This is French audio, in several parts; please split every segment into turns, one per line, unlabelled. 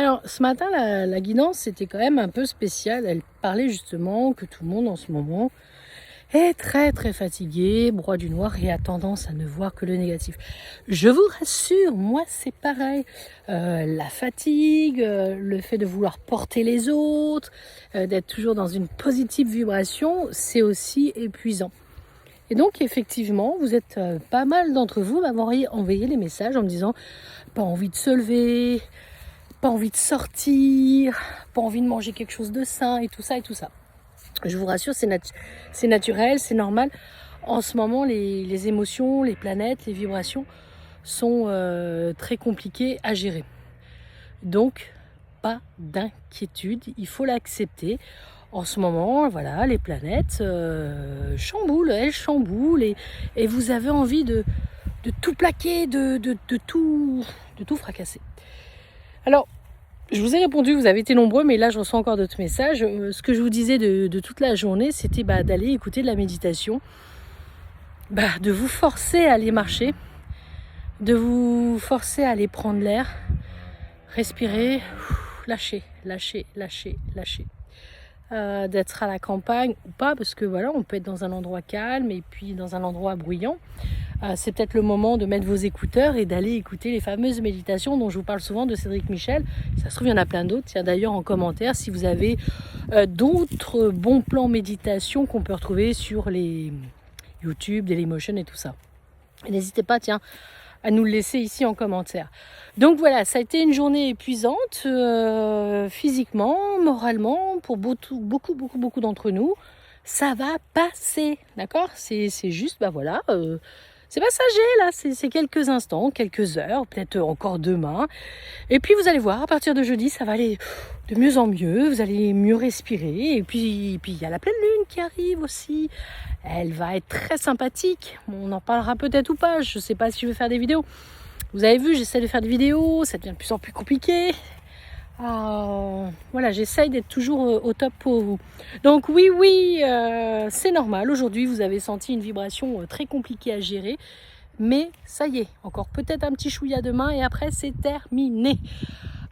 Alors, ce matin, la guidance, c'était quand même un peu spécial. Elle parlait justement que tout le monde en ce moment est très très fatigué, broie du noir et a tendance à ne voir que le négatif. Je vous rassure, moi c'est pareil. La fatigue, le fait de vouloir porter les autres, d'être toujours dans une positive vibration, c'est aussi épuisant. Et donc effectivement, vous êtes pas mal d'entre vous m'avoir envoyé les messages en me disant pas envie de se lever, pas envie de sortir, pas envie de manger quelque chose de sain et tout ça et tout ça. Je vous rassure, c'est naturel, c'est normal. En ce moment, les émotions, les planètes, les vibrations sont très compliquées à gérer. Donc, pas d'inquiétude, il faut l'accepter. En ce moment, voilà, les planètes chamboulent, elles chamboulent et vous avez envie de tout plaquer, de tout fracasser. Alors, je vous ai répondu, vous avez été nombreux, mais là je reçois encore d'autres messages. Ce que je vous disais de toute la journée, c'était d'aller écouter de la méditation, de vous forcer à aller marcher, de vous forcer à aller prendre l'air, respirer, lâcher, lâcher, lâcher, lâcher. D'être à la campagne ou pas, parce que voilà, on peut être dans un endroit calme et puis dans un endroit bruyant. C'est peut-être le moment de mettre vos écouteurs et d'aller écouter les fameuses méditations dont je vous parle souvent de Cédric Michel. Ça se trouve, il y en a plein d'autres. Tiens, d'ailleurs, en commentaire, si vous avez d'autres bons plans méditation qu'on peut retrouver sur les YouTube, Dailymotion et tout ça. N'hésitez pas, tiens, à nous le laisser ici en commentaire. Donc voilà, ça a été une journée épuisante, physiquement, moralement, pour beaucoup d'entre nous. Ça va passer, d'accord? C'est juste, voilà... c'est passager là, c'est quelques instants, quelques heures, peut-être encore demain. Et puis vous allez voir, à partir de jeudi, ça va aller de mieux en mieux, vous allez mieux respirer. Et puis il y a la pleine lune qui arrive aussi. Elle va être très sympathique. On en parlera peut-être ou pas, je ne sais pas si je vais faire des vidéos. Vous avez vu, j'essaie de faire des vidéos, ça devient de plus en plus compliqué. Voilà, j'essaye d'être toujours au top pour vous. Donc oui, c'est normal. Aujourd'hui, vous avez senti une vibration très compliquée à gérer. Mais ça y est, encore peut-être un petit chouïa demain et après, c'est terminé.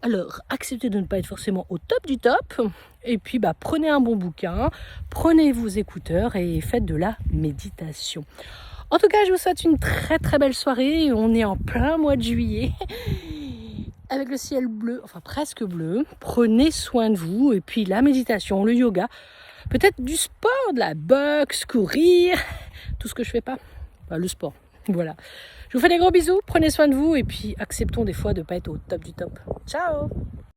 Alors, acceptez de ne pas être forcément au top du top. Et puis, prenez un bon bouquin, prenez vos écouteurs et faites de la méditation. En tout cas, je vous souhaite une très très belle soirée. On est en plein mois de juillet. Avec le ciel bleu, enfin presque bleu, prenez soin de vous. Et puis la méditation, le yoga, peut-être du sport, de la boxe, courir, tout ce que je fais pas, le sport. Voilà. Je vous fais des gros bisous, prenez soin de vous et puis acceptons des fois de ne pas être au top du top. Ciao!